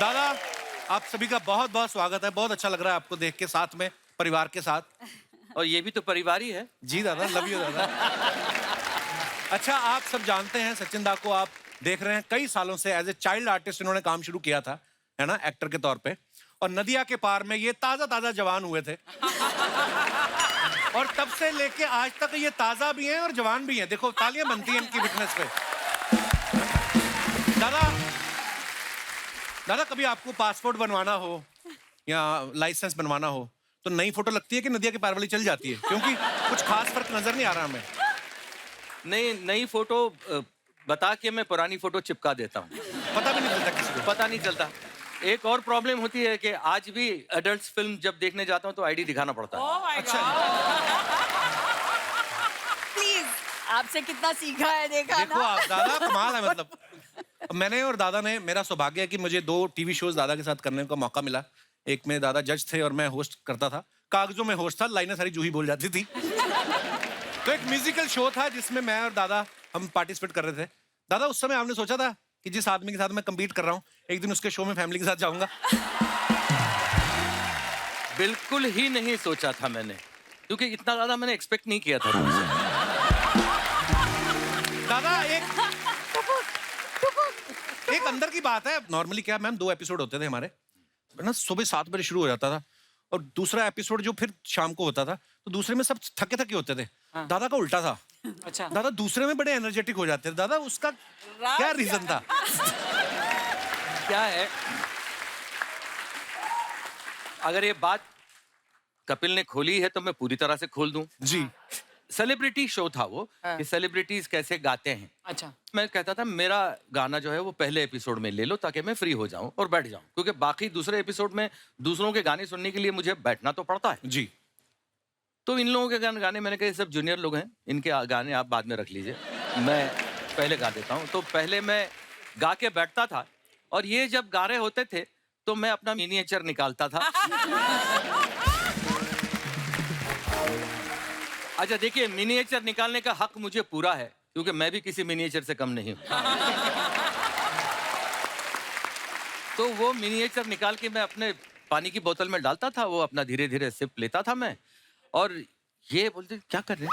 दादा, आप सभी का बहुत बहुत स्वागत है। बहुत अच्छा लग रहा है आपको देख के, साथ में परिवार के साथ। और ये भी तो परिवार ही है। जी दादा, लव यू दादा। अच्छा, आप सब जानते हैं सचिन दा को, आप देख रहे हैं कई सालों से एज ए चाइल्ड आर्टिस्ट इन्होंने काम शुरू किया था, है ना, एक्टर के तौर पे। और नदिया के पार में ये ताजा ताजा जवान हुए थे। और तब से लेके आज तक ये ताजा भी हैं और जवान भी हैं। देखो, तालियां बनती हैं इनकी फिटनेस पे। दादा, दादा कभी आपको पासपोर्ट बनवाना हो या लाइसेंस बनवाना हो तो नई फोटो लगती है कि नदिया के पार वाली चल जाती है? क्योंकि कुछ खास फर्क नजर नहीं आ रहा हमें। नई फोटो बता के मैं पुरानी फोटो चिपका देता हूँ। पता भी नहीं चलता किसी को। पता नहीं चलता। एक और प्रॉब्लम होती है कि आज भी एडल्ट फिल्म जब देखने जाता हूँ तो आईडी दिखाना पड़ता है। Oh my God! प्लीज, आपसे कितना सीखा है देखा देखो ना? आप, दादा कमाल है। मतलब मैंने और दादा ने, मेरा सौभाग्य है कि मुझे 2 टीवी शोज दादा के साथ करने का मौका मिला। एक में दादा जज थे और मैं होस्ट करता था। कागजों में होस्ट था, लाइनें सारी जूही बोल जाती थी। तो एक म्यूजिकल शो था जिसमें मैं और दादा हम पार्टिसिपेट कर रहे थे। दादा, उस समय आपने सोचा था कि जिस आदमी के साथ मैं कम्पीट कर रहा हूँ एक दिन उसके शो में फैमिली के साथ जाऊंगा? बिल्कुल ही नहीं सोचा था मैंने, क्योंकि इतना ज्यादा मैंने एक्सपेक्ट नहीं किया था तुमसे। दादा, एक अंदर की बात है। नॉर्मली क्या मैम, 2 एपिसोड होते थे हमारे, ना सुबह 7 बजे शुरू हो जाता था और दूसरा एपिसोड जो फिर शाम को होता था, तो दूसरे में सब थके थके होते थे। हाँ। दादा का उल्टा था। अच्छा। दादा दूसरे में बड़े एनर्जेटिक हो जाते थे। दादा, उसका क्या रीजन था? क्या है, अगर ये बात कपिल ने खोली है तो मैं पूरी तरह से खोल दूं। जी। सेलिब्रिटी शो था वो, हाँ। कि सेलिब्रिटीज कैसे गाते हैं। अच्छा। मैं कहता था मेरा गाना जो है वो पहले एपिसोड में ले लो ताकि मैं फ्री हो जाऊं और बैठ जाऊं, क्योंकि बाकी दूसरे एपिसोड में दूसरों के गाने सुनने के लिए मुझे बैठना तो पड़ता है। जी। तो इन लोगों के गाने मैंने कहा ये सब जूनियर लोग हैं, इनके गाने आप बाद में रख लीजिए, मैं पहले गा देता हूँ। तो पहले मैं गा के बैठता था और ये जब गा रहे होते थे तो मैं अपना मिनिएचर निकालता था। अच्छा देखिए, मिनिएचर निकालने का हक मुझे पूरा है, क्योंकि मैं भी किसी मिनिएचर से कम नहीं हूँ। तो वो मिनिएचर निकाल के मैं अपने पानी की बोतल में डालता था, वो अपना धीरे धीरे सिप लेता था मैं। और ये बोलते क्या कर रहे हैं,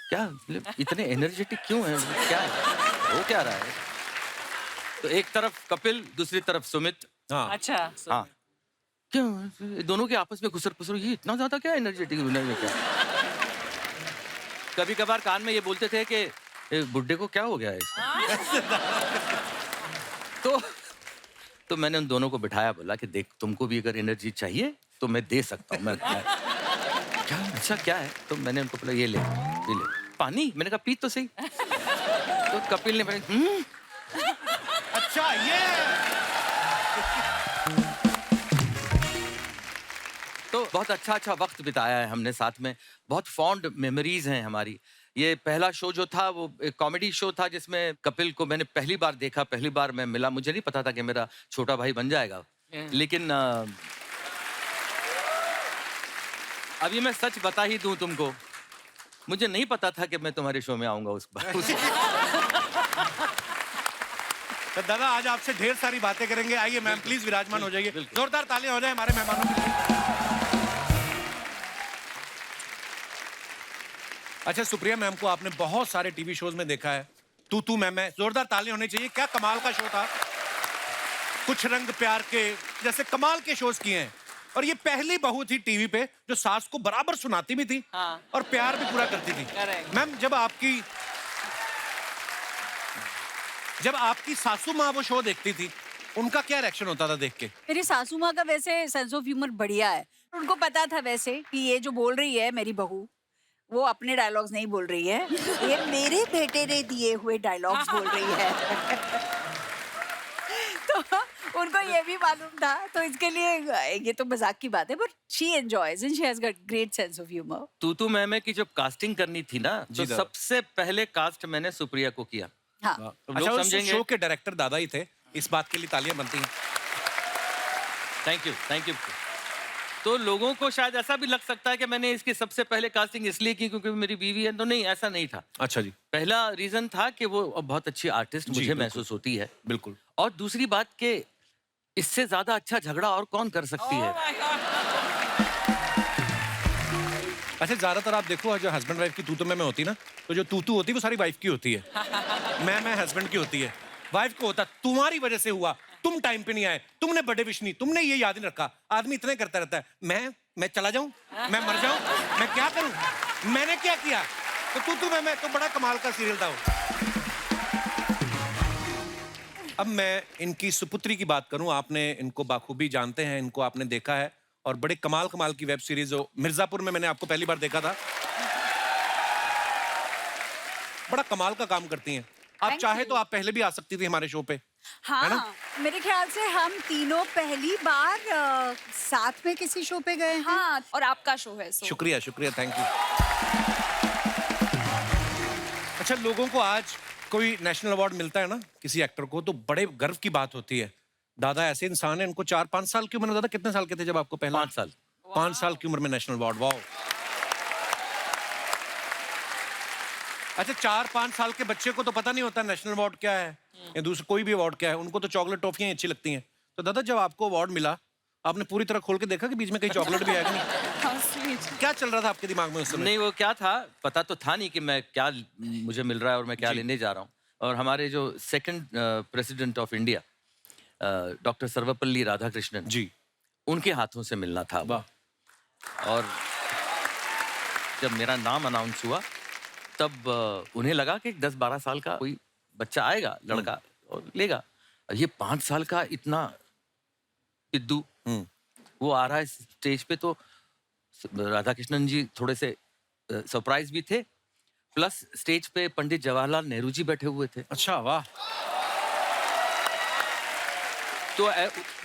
क्या मतलब इतने एनर्जेटिक क्यों हैं, क्या है, वो क्या रहा है? तो एक तरफ कपिल, दूसरी तरफ सुमित। हाँ। अच्छा। हाँ, क्यों दोनों के आपस में घुसर पुसर, ये इतना ज्यादा क्या एनर्जेटिक क्या? कभी कभार कान में ये बोलते थे कि बुड्ढे को क्या हो गया है इसको? तो मैंने उन दोनों को बिठाया, बोला कि देख, तुमको भी अगर एनर्जी चाहिए तो मैं दे सकता हूँ। मैं क्या, अच्छा क्या है? तो मैंने उनको बोला ये ले पानी। मैंने कहा पी तो सही। तो कपिल ने अच्छा, ये तो बहुत अच्छा वक्त बिताया है हमने साथ में, बहुत फॉन्ड मेमोरीज हैं हमारी। ये पहला शो जो था वो एक कॉमेडी शो था जिसमें कपिल को मैंने पहली बार देखा, पहली बार मैं मिला। मुझे नहीं पता था कि मेरा छोटा भाई बन जाएगा, लेकिन अभी मैं सच बता ही दूं तुमको, मुझे नहीं पता था कि मैं तुम्हारे शो में आऊंगा उस बार। तो दादा, आज आपसे ढेर सारी बातें करेंगे। आइए मैम, प्लीज विराजमान हो जाइए। जोरदार तालियां हो जाए हमारे मेहमानों के लिए। अच्छा, सुप्रिया मैम को आपने बहुत सारे टीवी शोज में देखा है। तू मैं, जोरदार तालियां होनी चाहिए। क्या कमाल का शो था। कुछ रंग प्यार के जैसे कमाल के शोज किए हैं। और ये पहली बहू थी टीवी पे जो सास को बराबर सुनाती भी थी। हाँ। और प्यार भी पूरा करती थी। Correct. मैम, जब आपकी सासू माँ वो शो देखती थी, उनका क्या रिएक्शन होता था देख के? मेरी सासू माँ का वैसे सेंस ऑफ ह्यूमर बढ़िया है। उनको पता था वैसे कि ये जो बोल रही है मेरी बहू, वो अपने डायलॉग्स नहीं बोल रही है, ये मेरे बेटे ने दिए हुए डायलॉग्स बोल रही है। तो उनको ये भी मालूम था, तो इसके लिए ये तो मजाक की बात है, but she enjoys and she has got great sense of humour. तू मैं की जब कास्टिंग करनी थी ना, तो दादा। सबसे पहले कास्ट मैंने सुप्रिया को किया। हाँ। तो अच्छा, लोग उस समझेंगे। शो के डायरेक्टर दादा ही थे, इस बात के लिए तालियां बनती हैं। Thank you. तो लोगों को शायद ऐसा भी लग सकता है कि मैंने इसकी सबसे पहले कास्टिंग इसलिए की क्योंकि मेरी बीवी है, तो नहीं, ऐसा नहीं था। अच्छा जी। पहला रीजन था कि वो बहुत अच्छी आर्टिस्ट जी, मुझे बिल्कुल। महसूस होती है। बिल्कुल। और दूसरी बात कि इससे ज्यादा अच्छा झगड़ा और कौन कर सकती है? अच्छा, ज्यादातर आप देखो जो हस्बैंड वाइफ की तू मैं होती ना, तो जो तू होती है वो सारी वाइफ की होती है। मैं हस्बैंड की होती है। वाइफ को होता तुम्हारी वजह से हुआ, तुम टाइम पे नहीं आए, तुमने बर्थडे विश नहीं, तुमने ये याद नहीं रखा। आदमी इतने करता रहता है, मैं चला जाऊं, मैं मर जाऊं, मैं क्या करूं, मैंने क्या किया? तो तू मैं तो बड़ा कमाल का सीरियल था वो। अब मैं इनकी सुपुत्री की बात करूं, आपने इनको बाखूबी जानते हैं, इनको आपने देखा है, और बड़े कमाल कमाल की वेब सीरीज हो। मिर्जापुर में मैंने आपको पहली बार देखा था। बड़ा कमाल का काम करती हैं आप। Thank चाहे you. तो आप पहले भी आ सकती थी हमारे शो पे। है ना? हाँ, मेरे ख्याल से हम तीनों पहली बार साथ में किसी शो पे गए हैं। हाँ, और आपका शो है सो शुक्रिया शुक्रिया, थैंक यू। अच्छा, लोगों को आज कोई नेशनल अवार्ड मिलता है ना किसी एक्टर को, तो बड़े गर्व की बात होती है। दादा ऐसे इंसान है, इनको 4-5 साल की उम्र में, दादा कितने साल के थे जब आपको पहला? 5 साल। 5 साल की उम्र में नेशनल अवार्ड, वाओ। अच्छा, 4-5 साल के बच्चे को तो पता नहीं होता नेशनल अवार्ड क्या है या दूसरा कोई भी अवार्ड क्या है, उनको तो चॉकलेट टॉफियां अच्छी लगती हैं। तो दादा जब आपको अवार्ड मिला, आपने पूरी तरह खोल के देखा कि बीच में कहीं चॉकलेट भी है कि नहीं? How sweet. क्या चल रहा था आपके दिमाग में उस समय? नहीं, वो क्या था पता तो था नहीं कि मैं क्या मुझे मिल रहा है और मैं क्या लेने जा रहा हूँ। और हमारे जो second president of India doctor Sarvepalli Radhakrishnan ji, उनके हाथों से मिलना था। वाह। और जब मेरा नाम अनाउंस हुआ तब उन्हें लगा कि 10-12 साल का कोई बच्चा आएगा, लड़का, और लेगा। ये 5 साल का इतना पिद्दू वो आ रहा है स्टेज पे, तो राधाकृष्णन जी थोड़े से सरप्राइज भी थे, प्लस स्टेज पे पंडित जवाहरलाल नेहरू जी बैठे हुए थे। अच्छा, वाह। तो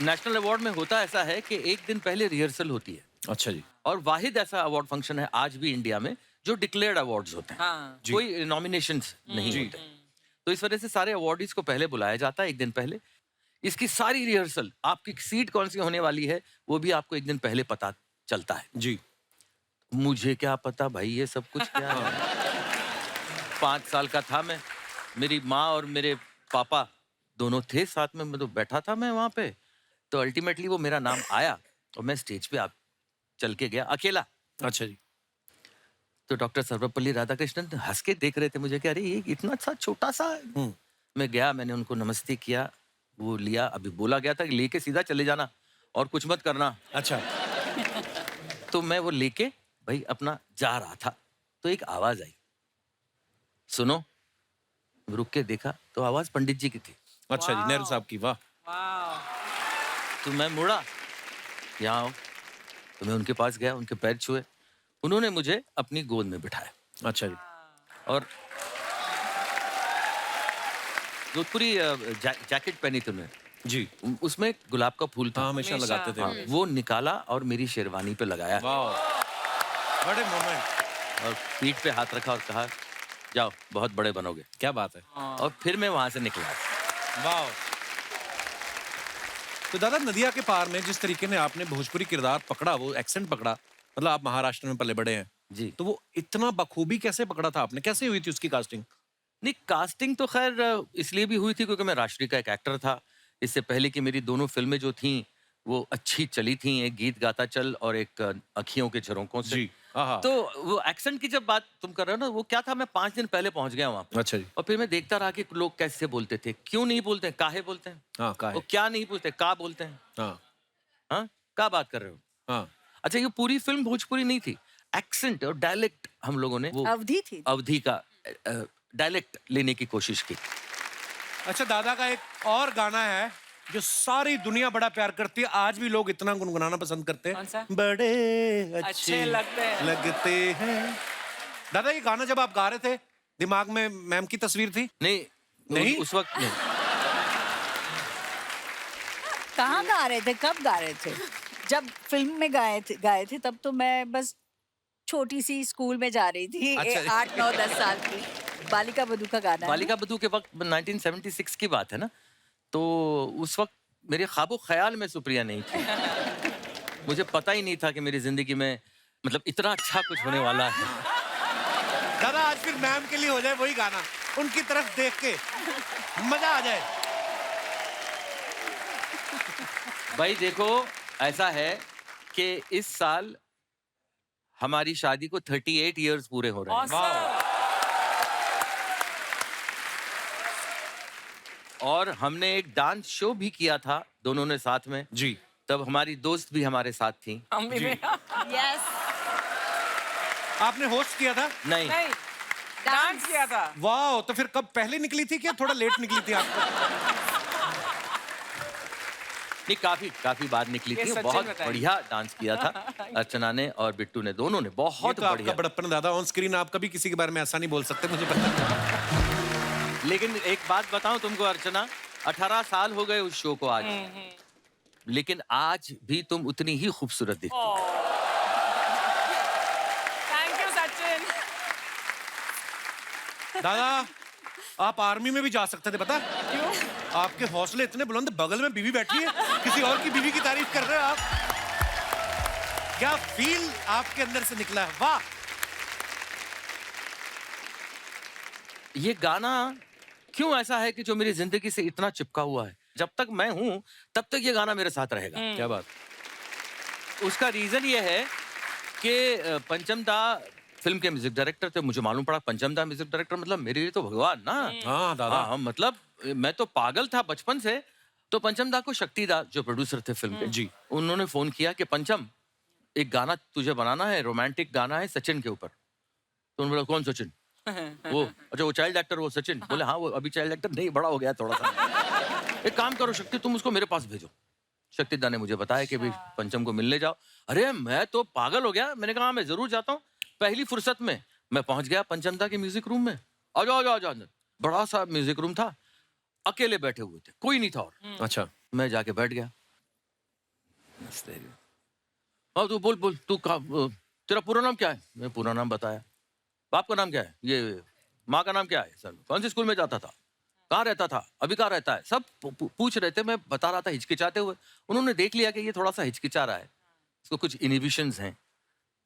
नेशनल अवार्ड में होता ऐसा है कि एक दिन पहले रिहर्सल होती है, अच्छा जी। और वाहिद ऐसा अवार्ड फंक्शन है आज भी इंडिया में जो डिक्लेयर्ड अवार्ड्स होते हैं। हाँ. कोई नॉमिनेशंस नहीं होते। तो इस वजह से सारे अवार्डीज को पहले बुलाया जाता है एक दिन पहले। इसकी सारी रिहर्सल, आपकी सीट कौन सी होने वाली है वो भी आपको एक दिन पहले पता चलता है। जी। मुझे क्या पता भाई ये सब कुछ क्या है। 5 साल का था मैं, मेरी माँ और मेरे पापा दोनों थे साथ में, मैं तो बैठा था मैं वहाँ पे। तो अल्टीमेटली वो मेरा नाम आया और मैं स्टेज पे आप चल के गया अकेला। अच्छा जी। तो डॉक्टर सर्वपल्ली राधाकृष्णन हंस के देख रहे थे मुझे कि अरे ये इतना सा छोटा सा है। मैं गया, मैंने उनको नमस्ते किया, वो लिया। अभी बोला गया था कि लेके सीधा चले जाना और कुछ मत करना। अच्छा। तो मैं वो लेके भाई अपना जा रहा था, तो एक आवाज आई, सुनो। रुक के देखा तो आवाज पंडित जी की थी। अच्छा जी, नेहरू साहब की, वाह। तो मैं मुड़ा, यहाँ आओ। तो मैं उनके पास गया, उनके पैर छुए, उन्होंने मुझे अपनी गोद में बिठाया। अच्छा जी। और जोधपुरी जैकेट पहनी थी उन्होंने जी। उसमें गुलाब का फूल था। हाँ, हमेशा लगाते थे। हाँ, वो निकाला और मेरी शेरवानी पे लगाया वाह, बड़े मोमेंट। और पीठ पे हाथ रखा और कहा जाओ बहुत बड़े बनोगे। क्या बात है। और फिर मैं वहां से निकला। वाह। तो दादा, नदिया के पार में जिस तरीके ने आपने भोजपुरी किरदार पकड़ा, वो एक्सेंट पकड़ा, मतलब आप महाराष्ट्र में पले बड़े हैं जी। तो वो इतना बखूबी कैसे पकड़ा था आपने? कैसे हुई थी उसकी कास्टिंग? नहीं, कास्टिंग तो खैर इसलिए भी हुई थी क्योंकि मैं राष्ट्रीय का एक एक्टर था। इससे पहले कि मेरी दोनों फिल्में जो थीं वो अच्छी चली थीं, एक गीत गाता चल और एक अखियों के झरोकों से। जी। हाँ। तो वो एक्सेंट की जब बात तुम कर रहे हो ना, वो क्या था, मैं 5 दिन पहले पहुंच गया वहां पे। अच्छा जी। और फिर मैं देखता रहा कि लोग कैसे बोलते थे, क्यों नहीं बोलते हैं, काहे बोलते हैं, हाँ, का वो है। क्या नहीं बोलते, का बोलते हैं। हाँ। हाँ, क्या बात कर रहे हो। हाँ। अच्छा, ये पूरी फिल्म भोजपुरी नहीं थी, एक्सेंट और डायलेक्ट हम लोगों ने वो अवधि थी। अवधि का डायलेक्ट लेने की कोशिश की। अच्छा, दादा का एक और गाना है जो सारी दुनिया बड़ा प्यार करती है, आज भी लोग इतना गुनगुनाना पसंद करते कौन सा? हैं। बड़े अच्छे लगते हैं। दादा, ये गाना जब आप गा रहे थे, दिमाग में मैम की तस्वीर थी? नहीं नहीं? उस वक्त नहीं। कहाँ गा रहे थे, कब गा रहे थे? जब फिल्म में गाए थे तब तो मैं बस छोटी सी स्कूल में जा रही थी। अच्छा। 8, 9, 10 साल की। बालिका बधू का गाना है। बालिका बधू के वक्त 1976 की बात है ना, तो उस वक्त मेरे ख्वाबो ख्याल में सुप्रिया नहीं थी। मुझे पता ही नहीं था कि मेरी जिंदगी में मतलब इतना अच्छा कुछ होने वाला है। दादा, आज फिर मैम के लिए हो जाए वही गाना, उनकी तरफ देख के मजा आ जाए। भाई देखो, ऐसा है कि इस साल हमारी शादी को 38 इयर्स पूरे हो रहे हैं। Awesome. और हमने एक डांस शो भी किया था दोनों ने साथ में। जी। तब हमारी दोस्त भी हमारे साथ थी। हम भी यस आपने होस्ट किया था? नहीं, नहीं डांस किया था। वाह, तो फिर कब पहले निकली थी क्या थोड़ा लेट निकली थी आपको? नहीं, काफी बार निकली ये थी। सचिन बहुत बताएं। बढ़िया डांस किया था अर्चना ने और बिट्टू ने, दोनों ने ये बहुत तो आपका बढ़िया। बड़प्पन दादा, ऑन स्क्रीन आप कभी किसी के बारे में ऐसा नहीं बोल सकते, मुझे पता है। लेकिन एक बात बताऊं तुमको अर्चना, 18 साल हो गए उस शो को आज, लेकिन आज भी तुम उतनी ही खूबसूरत दिखती हो। Thank you Sachin. दादा आप आर्मी में भी जा सकते थे, पता? क्यों? आपके हौसले इतने बुलंद, बगल में बीवी बैठी है, किसी और की बीवी की तारीफ कर रहे हो आप। क्या फील आपके अंदर से निकला है, वाह। ये गाना क्यों ऐसा है कि जो मेरी जिंदगी से इतना चिपका हुआ है? जब तक मैं हूं तब तक ये गाना मेरे साथ रहेगा। क्या बात। उसका रीजन ये है कि पंचम दा फिल्म के म्यूजिक डायरेक्टर थे। मुझे मालूम पड़ा पंचम दा म्यूजिक डायरेक्टर मतलब मेरे लिए तो भगवान ना। हाँ दादा। हाँ, मतलब मैं तो पागल था बचपन से। तो पंचम दा को शक्ति दा जो प्रोड्यूसर थे फिल्म के, जी। उन्होंने फोन किया कि पंचम एक गाना तुझे बनाना है, रोमांटिक गाना है सचिन के ऊपर। तो उन्होंने बोला कौन सचिन? वो अच्छा वो चाइल्ड एक्टर वो सचिन? बोले हाँ वो अभी चाइल्ड एक्टर नहीं, बड़ा हो गया थोड़ा सा। एक काम करो शक्ति, तुम उसको मेरे पास भेजो। शक्ति दा ने मुझे बताया कि भाई पंचम को मिलने जाओ। अरे मैं तो पागल हो गया, मैंने कहा हाँ, मैं जरूर जाता हूँ। पहली फुर्सत में मैं पहुंच गया पंचम दा के म्यूजिक रूम में। आ जाओ आ जाओ आ जाओ अंदर। बड़ा सा म्यूजिक रूम था, अकेले बैठे हुए थे, कोई नहीं था और। अच्छा। मैं जाके बैठ गया। हाँ तू बोल बोल, तू तेरा पूरा नाम क्या है? मैं पूरा नाम बताया। बाप का नाम क्या है? ये। माँ का नाम क्या है? सर कौन से स्कूल में जाता था? कहाँ रहता था? अभी कहाँ रहता है? सब पूछ रहे थे, मैं बता रहा था हिचकिचाते हुए। उन्होंने देख लिया कि ये थोड़ा सा हिचकिचा रहा है, इसको कुछ इनहिबिशंस हैं।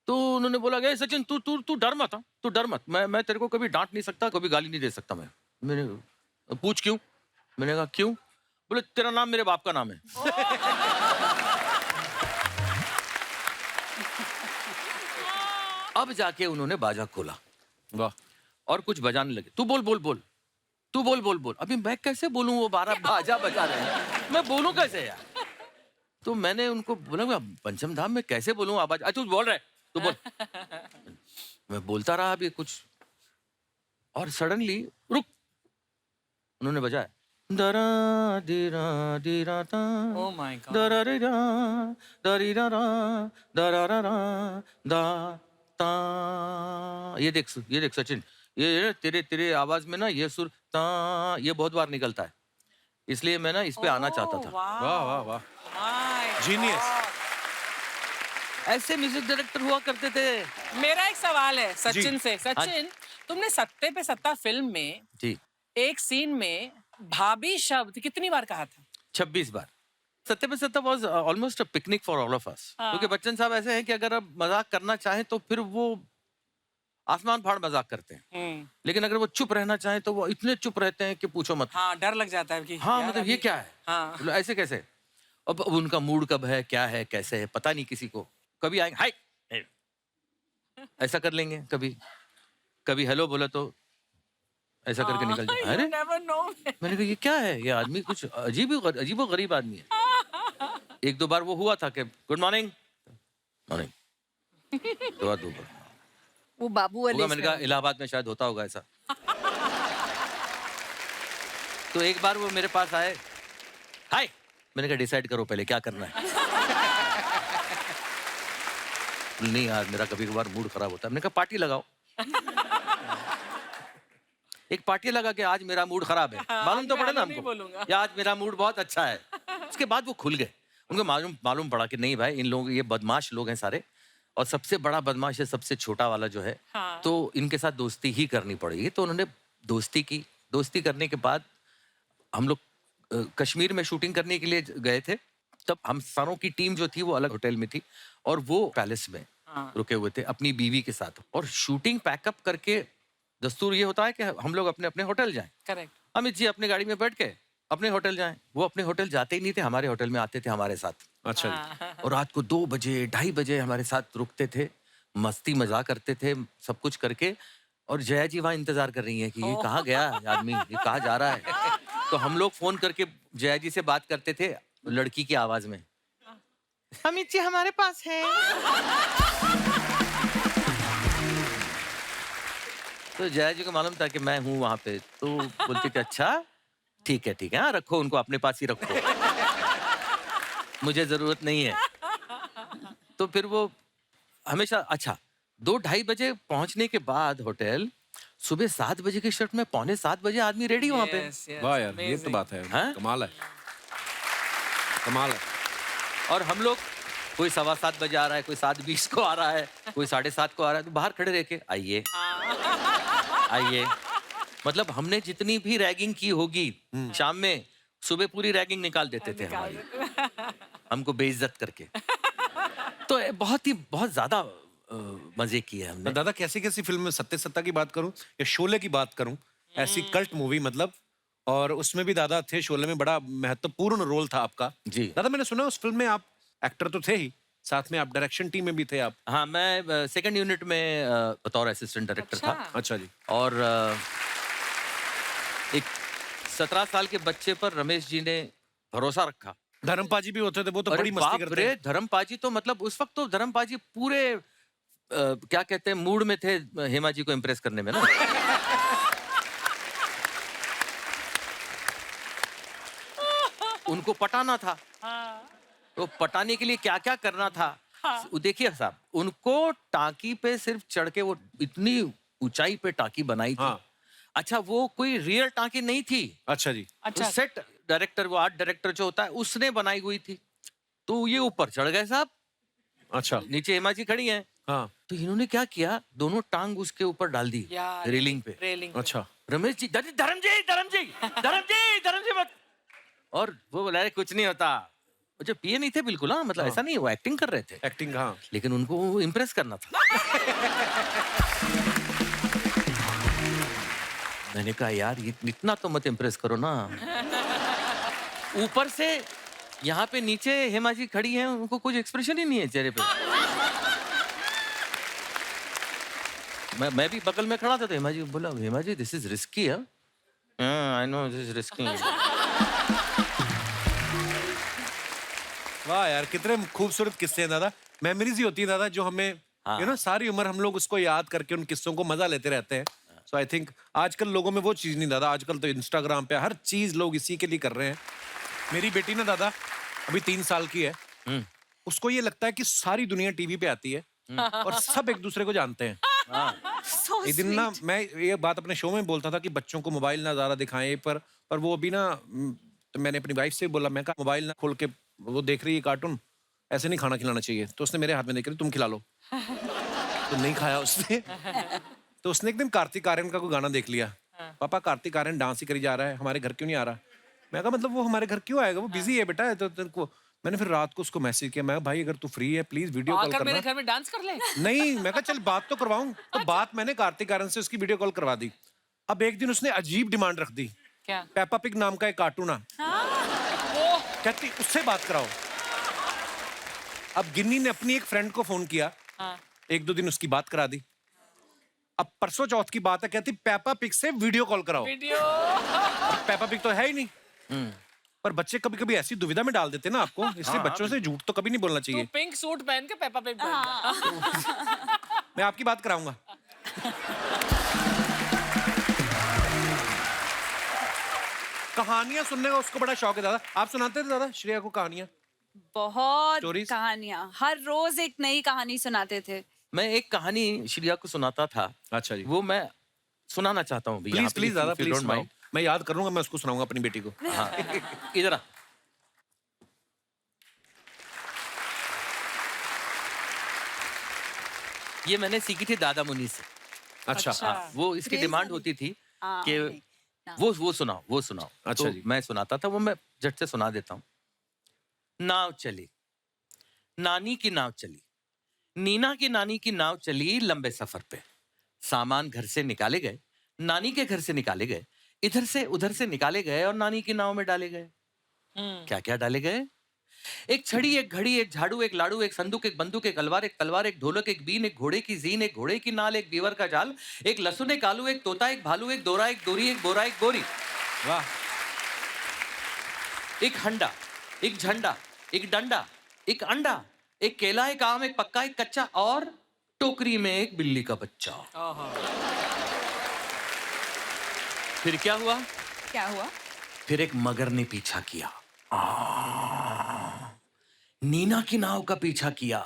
तो उन्होंने बोला कि सचिन तू तू तू डर मत, तू डर मत, मैं तेरे को कभी डांट नहीं सकता, कभी गाली नहीं दे सकता। मैंने पूछ क्यों? मैंने कहा क्यों? बोले तेरा नाम मेरे बाप का नाम है। अब जाके उन्होंने बाजा खोला। वाह। और कुछ बजाने लगे। तू बोल बोल बोल, तू बोल बोल बोल। अभी मैं कैसे बोलूं, वो 12 बाजा बजा रहे हैं, मैं बोलूं कैसे यार? तो मैंने उनको बोला पंचम धाम में कैसे बोलूं आवाज? तू बोल रहा है, तू बोल। मैं बोलता रहा अभी कुछ, और सडनली रुक, उन्होंने बजाया दरा दिरा दिरा ता Oh my God. दरा रे रा दरी रा रा दरा रा रा दा ता। ये देख सचिन, ये तेरे तेरे आवाज में ना ये सुर ता ये बहुत बार निकलता है, इसलिए मैं ना इस पे आना चाहता था। वाह वाह वाह, My जीनियस। God. ऐसे म्यूजिक डायरेक्टर हुआ करते थे। मेरा एक सवाल है सचिन जी। से। सचिन, तुमने सत्ते पे सत्ता फिल्म में जी एक सीन में भाभी शब्द कितनी बार कहा था? 26 बार। सत्ते पे सत्ता was almost a picnic for all of us. क्योंकि बच्चन साहब ऐसे हैं कि अगर आप मजाक करना चाहें तो फिर वो आसमान फाड़ मजाक करते हैं, लेकिन अगर वो चुप रहना चाहें तो वो इतने चुप रहते हैं कि पूछो मत। हाँ, डर लग जाता है कि हाँ यार मतलब ये अभी- क्या है? हाँ। बोलो, ऐसे कैसे? अब उनका मूड कब है, क्या है, कैसे है, पता नहीं किसी को। कभी आएंगे हाय ऐसा कर लेंगे, कभी हेलो बोला तो ऐसा करके निकल जाए। You अरे never know. मैंने कहा ये क्या है, ये आदमी कुछ अजीब व गरीब आदमी है। एक दो बार वो हुआ था कि गुड मॉर्निंग मॉर्निंग, दो बार वो बाबू वाले मैंने कहा इलाहाबाद में शायद होता होगा ऐसा। तो एक बार वो मेरे पास आए, हाय, मैंने कहा डिसाइड करो पहले क्या करना है। नहीं यार मेरा कभी कभार मूड खराब होता है। मैंने कहा पार्टी लगाओ। एक पार्टी लगा के आज मेरा मूड खराब है, मालूम तो मैं पड़े ना नहीं हमको, बोलूंगा। या आज मेरा मूड बहुत अच्छा है। उसके बाद वो खुल गए, उनको मालूम पड़ा कि नहीं भाई इन लोगों ये बदमाश लोग हैं सारे, और सबसे बड़ा बदमाश है सबसे छोटा वाला जो है। हाँ। तो इनके साथ दोस्ती ही करनी पड़ेगी। तो उन्होंने दोस्ती की। दोस्ती करने के बाद हम लोग कश्मीर में शूटिंग करने के लिए गए थे। तब हम सारों की टीम जो थी वो अलग होटल में थी और वो पैलेस में रुके हुए थे अपनी बीवी के साथ। और शूटिंग पैकअप करके दस्तूर ये होता है कि हम लोग अपने अपने होटल जाएं। करेक्ट। अमित जी अपनी गाड़ी में बैठ के अपने होटल जाएं। वो अपने होटल जाते ही नहीं थे, हमारे होटल में आते थे हमारे साथ। अच्छा जी। और रात को 2 बजे 2:30 बजे हमारे साथ रुकते थे, मस्ती मजाक करते थे, सब कुछ करके। और जया जी वहाँ इंतजार कर रही हैं कि ये कहाँ गया है आदमी, ये कहाँ जा रहा है। तो हम लोग फोन करके जया जी से बात करते थे लड़की की आवाज में, अमित जी हमारे पास है। तो जया जी को मालूम था कि मैं हूँ वहां पे, तो बोलते थे अच्छा ठीक है हाँ, रखो उनको अपने पास ही रखो, मुझे जरूरत नहीं है। तो फिर वो हमेशा अच्छा 2-2:30 बजे पहुंचने के बाद होटल, सुबह 7 बजे की शिफ्ट में 6:45 बजे आदमी रेडी वहां पे। Yes, yes, वाह यार, ये तो amazing. बात है, हाँ? कमाल है, कमाल है। और हम लोग कोई 7:15 बजे आ रहा है, कोई 7:20 को आ रहा है, कोई 7:30 को आ रहा है, तो बाहर खड़े रह के आइए आइए। मतलब हमने जितनी भी रैगिंग की होगी शाम में, सुबह पूरी रैगिंग निकाल देते थे हमारी, हमको बेइज्जत करके। तो बहुत ज्यादा मजे किए हमने। मैं दादा कैसी कैसी फिल्म में सत्ते सत्ता की बात करूं या शोले की बात करूं, ऐसी कल्ट मूवी मतलब, और उसमें भी दादा थे। शोले में बड़ा महत्वपूर्ण रोल था आपका जी। दादा। मैंने सुना उस फिल्म में आप एक्टर तो थे ही, साथ में आप डायरेक्शन टीम में भी थे आप। हाँ, मैं सेकंड यूनिट में बतौर असिस्टेंट डायरेक्टर था। अच्छा जी। और एक 17 साल के बच्चे पर रमेश जी ने भरोसा रखा। धर्मपाजी भी होते थे, वो तो अरे बड़ी मस्ती बाप करते रे, हैं। धर्मपाजी तो मतलब उस वक्त तो धर्मपाजी पूरे क्या कहते हैं मूड में थे हेमा जी को इम्प्रेस करने में ना। उनको पटाना था, तो पटाने के लिए क्या क्या करना था। देखिए साहब, उनको टाकी पे सिर्फ चढ़ के, वो इतनी ऊंचाई पे टाकी बनाई थी। हाँ। अच्छा, वो कोई रियल टाकी नहीं थी। अच्छा जी। अच्छा, सेट डायरेक्टर, वो आर्ट डायरेक्टर जो होता है, उसने बनाई हुई थी। तो ये ऊपर चढ़ गए साहब, अच्छा। नीचे हेमा जी खड़ी हैं। हाँ। तो इन्होंने क्या किया, दोनों टांग उसके ऊपर डाल दी यार, रेलिंग पे। रेलिंग अच्छा। रमेश जी, धर्म जी मत। और वो बोला कुछ नहीं होता। वो जो पिए नहीं थे बिल्कुल, हाँ, मतलब ऐसा नहीं, वो एक्टिंग कर रहे थे, एक्टिंग। हाँ। लेकिन उनको इम्प्रेस करना था। मैंने कहा यार ये इतना तो मत इम्प्रेस करो ना। ऊपर से यहाँ पे नीचे हेमा जी खड़ी हैं, उनको कुछ एक्सप्रेशन ही नहीं है चेहरे पे। मैं भी बगल में खड़ा था, तो हेमा जी बोला, Hema ji this is risky है। I know this is risky. वाह यार, कितने खूबसूरत किस्से हैं दादा। मेमोरीज ही होती है दादा, जो हमें हाँ। यू नो सारी उम्र हम लोग उसको याद करके उन किस्सों को मजा लेते रहते हैं। सो आई थिंक आजकल लोगों में वो चीज नहीं दादा। आजकल तो इंस्टाग्राम पे हर चीज लोग इसी के लिए कर रहे हैं। मेरी बेटी ना दादा अभी 3 साल की है। उसको ये लगता है कि सारी दुनिया टीवी पे आती है और सब एक दूसरे को जानते हैं। So एक दिन ना sweet. मैं ये बात अपने शो में बोलता था कि बच्चों को मोबाइल ना ज्यादा दिखाएं, पर वो अभी ना तो मैंने अपनी वाइफ से बोला, मैं कहा मोबाइल ना खोल के, वो देख रही है कार्टून, ऐसे नहीं खाना खिलाना चाहिए। तो उसने मेरे हाथ में देख रही, तुम खिला लो। तो नहीं खाया उसने। तो उसने एक दिन कार्तिक आर्यन का कोई गाना देख लिया। पापा कार्तिक आर्यन डांस ही करी जा रहा है, हमारे घर क्यों नहीं आ रहा? मैं कहा मतलब वो हमारे घर क्यों आएगा, वो बिजी है बेटा। तो तेरे को मैंने फिर रात को उसको मैसेज किया, मैं कहा, भाई अगर तू फ्री है प्लीज वीडियो कॉल आकर करना। मेरे घर में डांस कर ले। नहीं, मैं कहा चल बात तो करवाऊं। तो बात मैंने कार्तिक आर्यन से उसकी वीडियो कॉल करवा दी। अब एक दिन उसने अजीब डिमांड रख दी, क्या? पेपा पिग नाम का एक कार्टून है, कहती उससे बात कराओ। अब गिन्नी ने अपनी एक फ्रेंड को फोन किया, हाँ। 1-2 दिन उसकी बात करा दी। अब परसों चौथ की बात है, कहती पेपा पिग से वीडियो कॉल कराओ। वीडियो। पेपा पिग तो है ही नहीं। पर बच्चे कभी कभी ऐसी दुविधा में डाल देते ना आपको, इसलिए बच्चों से झूठ तो कभी नहीं बोलना तू चाहिए। पिंक सूट पहन के पेपा पिग बन। मैं आपकी बात कराऊंगा। कहानियां सुनने का उसको बड़ा शौक है दादा। आप सुनाते थे दादा श्रेया को कहानियां? बहुत Stories? कहानियां, हर रोज एक नई कहानी सुनाते थे। मैं एक कहानी श्रेया को सुनाता था, अच्छा जी। वो मैं सुनाना चाहता हूँ भैया। प्लीज प्लीज दादा, प्लीज माइंड। मैं याद करूंगा, मैं उसको सुनाऊंगा अपनी बेटी को। हाँ, इधर आ। ये मैंने सीखी थी दादा मुनि से। अच्छा। हाँ, वो इसकी Crazy डिमांड वाली? होती थी हाँ, कि नहीं, ना। वो सुनाओ। अच्छा तो जी। मैं सुनाता था, वो मैं झट से सुना देता हूँ। नाव चली, नानी की नाव चली, नीना की नानी की नाव चली लंबे सफर पे। सामान घर से निकाले गए, नानी के घर से निकाले गए, इधर से उधर से निकाले गए और नानी की नाव में डाले गए। क्या क्या डाले गए? एक छड़ी, एक घड़ी, एक झाड़ू, एक लाड़ू, एक संदूक, एक बंदूक, एक अलवार, एक तलवार, एक ढोलक, एक बीन, एक घोड़े की जीन, एक घोड़े की नाल, एक बीवर का जाल, एक लहसुन, एक आलू, एक तोता, एक भालू, एक दोरा, एक दोरी, एक बोरा, एक बोरी। वाह। एक हंडा, एक झंडा, एक डंडा, एक अंडा, एक केला, एक आम, एक पक्का, एक कच्चा और टोकरी में एक बिल्ली का बच्चा। फिर क्या हुआ? क्या हुआ? फिर एक मगर ने पीछा किया। नीना की नाव का पीछा किया।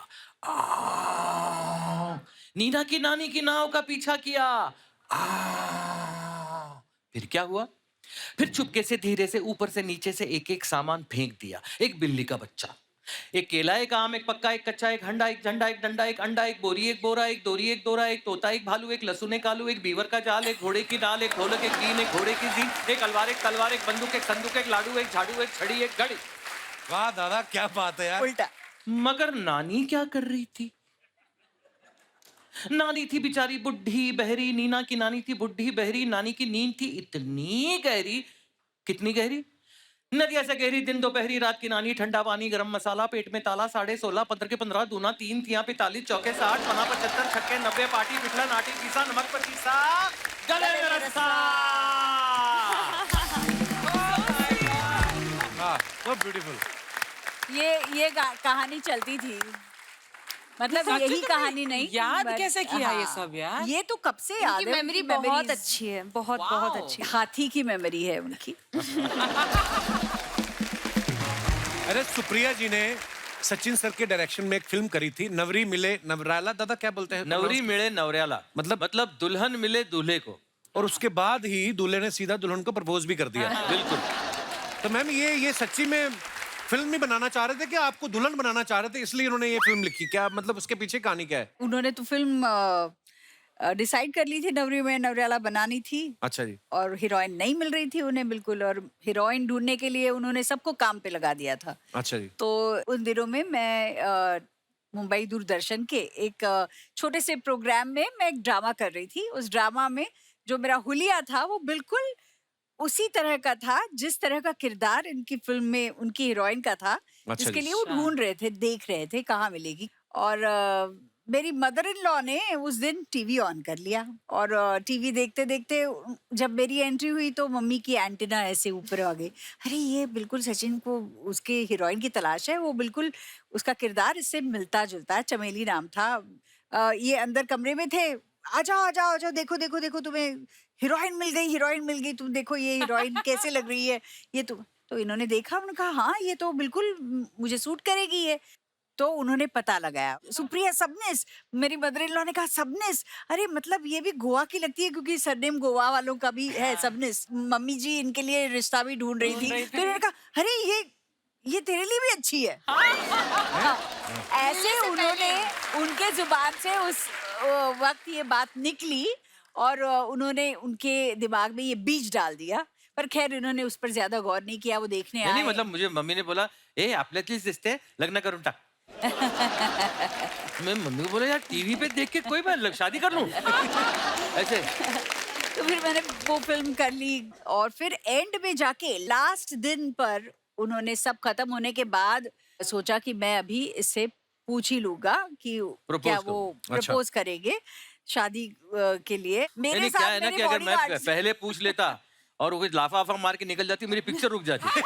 नीना की नानी की नाव का पीछा किया। फिर क्या हुआ? फिर चुपके से धीरे से ऊपर से नीचे से एक एक सामान फेंक दिया। एक बिल्ली का बच्चा, एक केला, एक आम, एक पक्का, एक कच्चा, एक हंडा, एक झंडा, एक डंडा, एक अंडा, एक बोरी, एक बोरा, एक दोरी, एक दोरा, एक तोता, एक भालू, एक लहसुन, एक आलू, एक बीवर का जाल, एक घोड़े की नाल, एक ढोलक, एक बीन, एक घोड़े की जीन, एक अलवार, एक तलवार, एक बंदूक, एक संदूक, एक लाड़ू, एक झाड़ू, एक छड़ी, एक घड़ी। वाह दादा, क्या बात है यार। उल्टा। मगर नानी क्या कर रही थी? नानी थी बेचारी बुढ़ी बहरी। नीना की नानी थी बुढ़ी बहरी। नानी की नींद थी इतनी गहरी। कितनी गहरी? नदिया से गहरी, दिन दोपहरी, रात की नानी, ठंडा पानी, गरम मसाला, पेट में ताला, 16.5, 15 के 15, दूना 3, तिया 45, चौके 60, पना 75, छक्के 90, पाटी पिछला, नाटी पीसा, नमक पतीसा, गले में रस्सा। वाह, so beautiful। ये कहानी चलती थी, मतलब सच यही में कहानी नहीं। याद but- कैसे किया ये हाँ, सब यार? ये तो कब से याद इनकी है। मेमोरी उनकी बहुत memories अच्छी है, बहुत Wow. बहुत अच्छी। हाथी की मेमोरी है उनकी। अरे सुप्रिया जी ने सचिन सर के डायरेक्शन में एक फिल्म करी थी, नवरी मिले नवराला। दादा क्या बोलते हैं? नवरी मिले नवरेला, मतलब दुल्हन मिले दूल्हे को। और उसके बाद ही दूल्हे ने सीधा दुल्हन को प्रपोज भी कर दिया। बिल्कुल। तो मैम ये सच्ची में फिल्म नहीं बनाना चाह रहे थे कि आपको दुल्हन बनाना चाह रहे थे, इसलिए उन्होंने ये फिल्म लिखी? क्या मतलब उसके पीछे कहानी क्या है? उन्होंने तो फिल्म डिसाइड कर ली थी, नवरी में नवरेला बनानी थी। अच्छा जी। और हीरोइन नहीं मिल रही थी उन्हें बिल्कुल, और हीरोइन ढूंढने के लिए उन्होंने सबको काम पे लगा दिया था। अच्छा जी। तो उन दिनों में मैं मुंबई दूरदर्शन के एक छोटे से प्रोग्राम में मैं एक ड्रामा कर रही थी। उस ड्रामा में जो मेरा हुलिया था वो बिल्कुल उसी तरह का था जिस तरह का किरदार इनकी फिल्म में उनकी हीरोइन का था, अच्छा जिसके जी। लिए वो ढूंढ रहे थे, देख रहे थे कहाँ मिलेगी। और मेरी मदर इन लॉ ने उस दिन टीवी ऑन कर लिया, और टीवी देखते देखते जब मेरी एंट्री हुई तो मम्मी की एंटीना ऐसे ऊपर आ गई। अरे ये बिल्कुल सचिन को उसके हीरोइन की तलाश है, वो बिल्कुल उसका किरदार इससे मिलता जुलता है। चमेली नाम था। ये अंदर कमरे में थे, आ जाओ आ जाओ आ जाओ, देखो देखो देखो तुम्हें हीरोइन मिल गई, हीरोइन मिल गई, तुम देखो ये हीरोइन कैसे लग रही है ये। तो इन्होंने देखा, उन्होंने कहा हाँ ये तो बिल्कुल मुझे सूट करेगी ये। तो उन्होंने पता लगाया, सुप्रिया सबनिस। मेरी मदर इन लॉ ने कहा सबनिस, अरे मतलब ये भी गोवा की लगती है क्योंकि सरनेम गोवा वालों का भी है सबनिस। मम्मी जी इनके लिए रिश्ता भी ढूंढ रही थी। फिर उन्होंने कहा अरे ये तेरे लिए भी अच्छी है। हाँ, ऐसे उन्होंने उनके जुबान से उस वक्त ये बात निकली, और उन्होंने उनके दिमाग में ये बीज डाल दिया। पर खैर इन्होंने उस पर ज्यादा गौर नहीं किया, वो देखने नहीं आए। मतलब मुझे मम्मी ने बोला ए आपल्यातलीच दिसते, लग्न करून टाक। मैं मम्मी को बोला यार टीवी पे देख के कोई मैं शादी कर लूं ऐसे। तो फिर मैंने वो फिल्म कर ली, और फिर एंड में जाके लास्ट दिन पर उन्होंने सब खत्म होने के बाद सोचा कि मैं अभी इससे पूछ ही लूंगा कि Propose क्या करो। वो अच्छा। प्रपोज करेंगे शादी के लिए। मेरे नहीं, साथ क्या है ना मेरे कि अगर मैं bodyguards- पहले पूछ लेता और वो लाफा वाफा मार के निकल जाती, मेरी पिक्चर रुक जाती।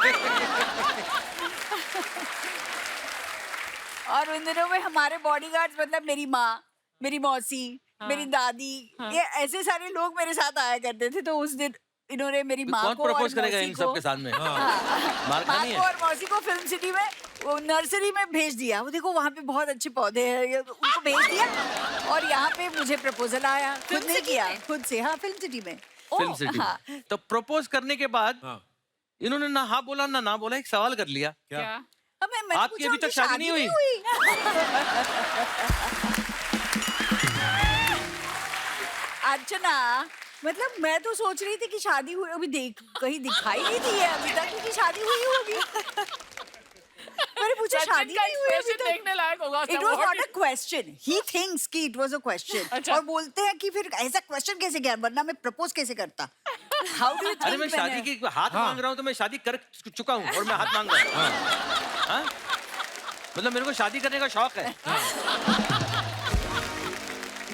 और उन दिनों में हमारे बॉडीगार्ड्स मतलब मेरी माँ, मेरी मौसी, मेरी दादी, ये ऐसे सारे लोग मेरे साथ आया करते थे। तो उस दिन इन्होंने मेरी माँ कौन को और प्रपोज करेगा मौसी इन को- सब के सामने? मार माँ खानी को है। और मौसी को फिल्म सिटी में वो नर्सरी में भेज दिया। वो देखो वहाँ पे बहुत अच्छे पौधे हैं, उनको भेज दिया। और यहाँ पे मुझे प्रपोजल आया, खुद नहीं किया, खुद से। हाँ, फिल्म सिटी में। फिल्म सिटी हाँ। में। तो प्रपोज करने के बाद हाँ। इन्होंने ना हाँ बोला ना बोला, एक सवाल कर लिया। क्या? मैंने आपकी पूछा, अभी तक उनकी शादी नहीं हुई? अर्चना, मतलब मैं तो सोच रही थी कि शादी हुई, अभी कहीं दिखाई नहीं दी है अभी तक कि शादी हुई होगी। मैंने पूछा सचिन शादी का नहीं हुई अभी expression तक। देखने लायक होगा। It was not a question. He thinks कि it was a question. अच्छा। और बोलते हैं कि फिर ऐसा क्वेश्चन कैसे किया, वरना मैं प्रपोज कैसे करता। हाउ डू यू अरे मैं शादी की हाथ मांग रहा हूँ तो मैं शादी कर चुका हूँ और मैं हाथ मांग रहा हूँ। हाँ? मतलब मेरे को शादी करने का शौक है।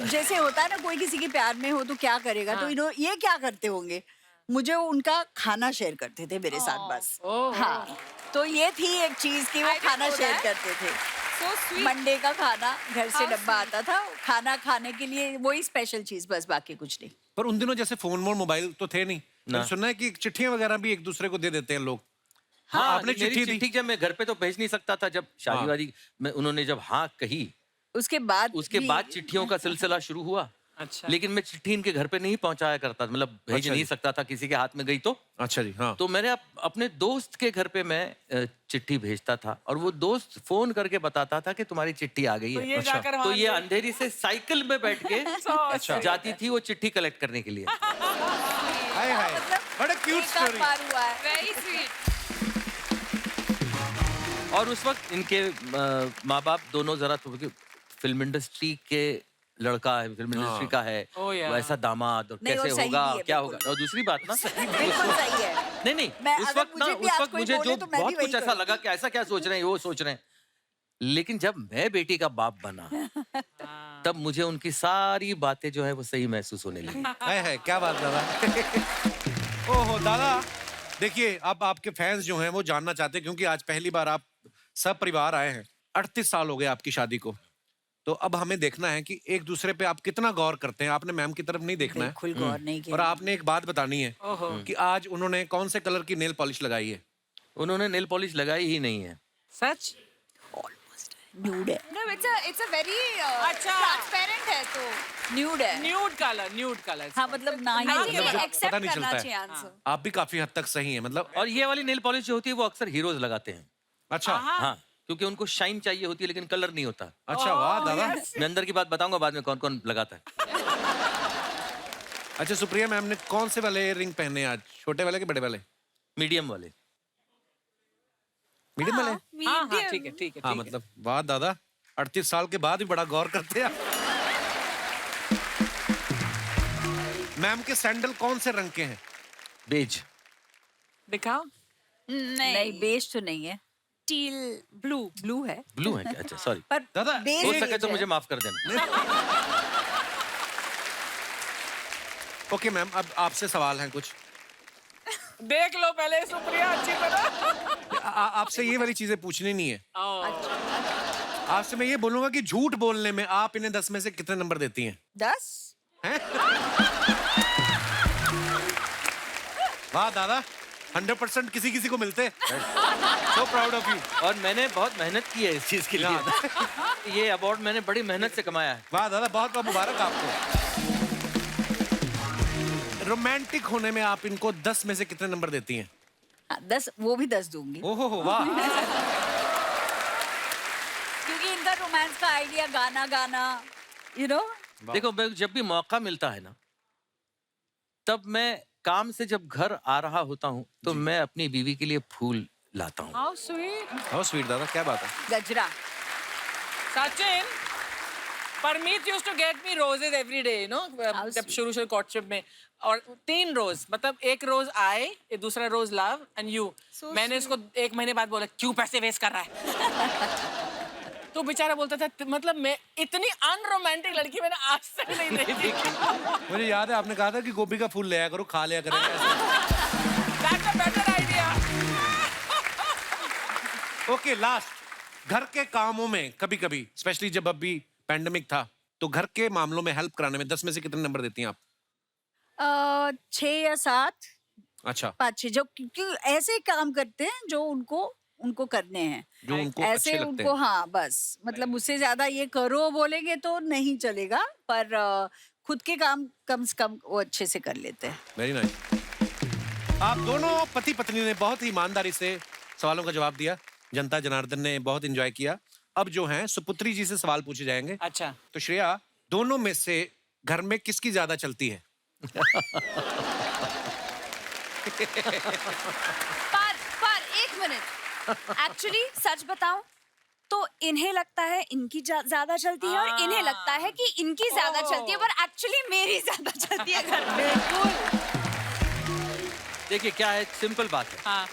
जैसे होता है ना, कोई किसी के प्यार में हो तो क्या करेगा, तो ये क्या करते होंगे, मुझे उनका खाना शेयर करते थे मेरे साथ बस। हाँ, तो ये थी एक चीज कि वो खाना शेयर करते थे। So sweet. मंडे का खाना घर से How डब्बा आता था, खाना खाने के लिए वही स्पेशल चीज, बस बाकी कुछ नहीं। पर उन दिनों जैसे फोन मोबाइल तो थे नहीं। ना। मैंने सुना है कि चिट्ठियां वगैरह भी एक दूसरे को दे देते हैं लोग। हाँ, आपने मेरी चिट्ठी दी? चिट्ठी जब मैं घर पे तो भेज नहीं सकता था, जब शादी हाँ। वादी में उन्होंने जब हाँ कही, उसके बाद भी- चिट्ठियों का सिलसिला शुरू हुआ। अच्छा। लेकिन मैं चिट्ठी इनके घर पे नहीं पहुंचाया करता, मतलब भेज अच्छा नहीं जी। सकता था, किसी के हाथ में गई तो। अच्छा जी, हाँ। तो मैंने अपने दोस्त के घर पे मैं चिट्ठी भेजता था और वो दोस्त फोन करके बताता था कि तुम्हारी चिट्ठी आ गई तो है। ये जाकर तो वहाँ ये से- अंधेरी से साइकिल में बैठ के अच्छा। जाती थी वो चिट्ठी कलेक्ट करने के लिए। हाय हाय, बड़ा क्यूट एक आध स्टोरी। बार हुआ है। Very sweet. और उस वक्त इनके माँ बाप दोनों जरा फिल्म इंडस्ट्री के लड़का है, फिल्म इंडस्ट्री का है, Oh, yeah. वैसा दामाद, और नहीं, कैसे वो सही होगा, भी है, क्या बिल्कुल। होगा। और दूसरी बात ना, बिल्कुल सही है। नहीं नहीं, मैं- उस अगर वक्त ना, मुझे भी उस आज वक्त कोई मुझे बोले जो तो मैं भी बहुत वही कुछ ऐसा करूंगी। लगा कि ऐसा क्या सोच रहे हैं, वो सोच रहे हैं। लेकिन जब मैं बेटी का बाप बना, तब मुझे उनकी सारी बातें जो है वो सही महसूस होने लगी। हाय हाय, क्या बात दादा। ओहो दादा, देखिए अब आपके फैंस जो हैं वो जानना चाहते हैं, क्योंकि आज पहली बार आप सब परिवार आए हैं। 38 साल हो गए आपकी शादी को, तो अब हमें देखना है कि एक दूसरे पे आप कितना गौर करते हैं। आपने मैम की तरफ नहीं देखना है, बिल्कुल गौर नहीं किया। और आपने एक बात बतानी है ओहो। कि आज उन्होंने कौन से कलर की नेल पॉलिश लगाई है। उन्होंने नेल पॉलिश लगाई ही नहीं है। सच? न्यूड है, No, it's a very अच्छा। transparent है तो। न्यूड है। Nude colour. हाँ, मतलब ना ही I बोले। think मतलब accept पता नहीं करना चलता चाहिए है। आंसर। आप भी काफी हद तक सही है, मतलब। और ये वाली नेल पॉलिश जो होती है वो अक्सर हीरोज लगाते हैं। अच्छा हाँ, क्योंकि उनको शाइन चाहिए होती है लेकिन कलर नहीं होता। अच्छा, वाह दादा। मैं अंदर की बात बताऊंगा बाद में कौन कौन लगाता है। अच्छा, सुप्रिया मैम ने कौन से वाले रिंग पहने आज, छोटे वाले के बड़े वाले? मीडियम वाले। मीडियम वाले? हाँ, ठीक है। हाँ, मतलब वाह दादा, 38 साल के बाद भी बड़ा गौर करते हैं। मैम के सैंडल कौन से रंग के हैं? बेज। दिखाओ। नहीं, बेज तो नहीं है, Teal blue. ब्लू है। ब्लू है क्या? अच्छा, सॉरी। पर दादा, बेज हो बेज सके तो है। मुझे माफ कर देना। ओके मैम, अब आपसे सवाल हैं कुछ। देख लो पहले सुप्रिया अच्छी तरह। आपसे ये वाली चीजें पूछनी नहीं है। ओह। आपसे मैं ये बोलूंगा कि झूठ बोलने में आप इन्हें 10 में से कितने नंबर देती हैं? 10। हैं? वाह दादा, 100% किसी किसी को मिलते। So proud of you. और मैंने बहुत मेहनत की है इस चीज के लिए। ये अवार्ड मैंने बड़ी मेहनत से कमाया है। वाह दादा, बहुत बहुत मुबारक आपको। रोमांटिक होने में आप इनको 10 में से कितने नंबर देती हैं? हाँ, 10, वो भी 10 दूंगी, ओहो हो, वाह। क्योंकि इनका रोमांस का आइडिया गाना यू नो। देखो, मैं जब भी मौका मिलता है ना, तब मैं काम से जब घर आ रहा होता हूँ तो मैं अपनी बीवी के लिए फूल लाता हूँ। How sweet. हाउ स्वीट दादा, क्या बात है। गजरा। Sachin, Parmeet used to get me roses every day, you know, जब शुरू कोर्टशिप में। और 3 रोज, मतलब एक रोज आए, दूसरा रोज लव एंड यू। मैंने इसको 1 महीने बाद बोला, क्यों पैसे वेस्ट कर रहा है? तो बेचारा बोलता था, मतलब मैं इतनी अनरोमांटिक लड़की मैंने आज तक नहीं देखी। मुझे याद है आपने कहा था कि गोभी का फूल ले आया करो, खा लिया करेंगे ऐसे। That's a better idea. Okay, last, घर के कामों में कभी कभी, स्पेशली जब अभी पैंडेमिक था, तो घर के मामलों में हेल्प कराने में 10 में से कितने नंबर देती हैं आप? 6 या 7, अच्छा, 5-6, जो क्योंकि ऐसे काम करते हैं जो उनको करने हैं, जो उनको ऐसे अच्छे लगते उनको। हैं। हाँ, बस मतलब उससे ज्यादा ये करो बोलेंगे तो नहीं चलेगा, पर खुद के काम से कम वो अच्छे से कर लेते हैं। Very nice. आप दोनों पति पत्नी ने बहुत ही ईमानदारी से सवालों का जवाब दिया। जनता जनार्दन ने बहुत एंजॉय किया। अब जो हैं सुपुत्री जी से सवाल पूछे जाएंगे। अच्छा। तो श्रेया, दोनों में से घर में किसकी ज्यादा चलती है? पर 1 मिनट। एक्चुअली सच बताऊं तो इन्हें लगता है इनकी ज्यादा चलती है और इन्हें लगता है कि इनकी ज्यादा चलती है, पर एक्चुअली मेरी ज्यादा चलती है घर में। देखिए क्या है, सिंपल बात है। हाँ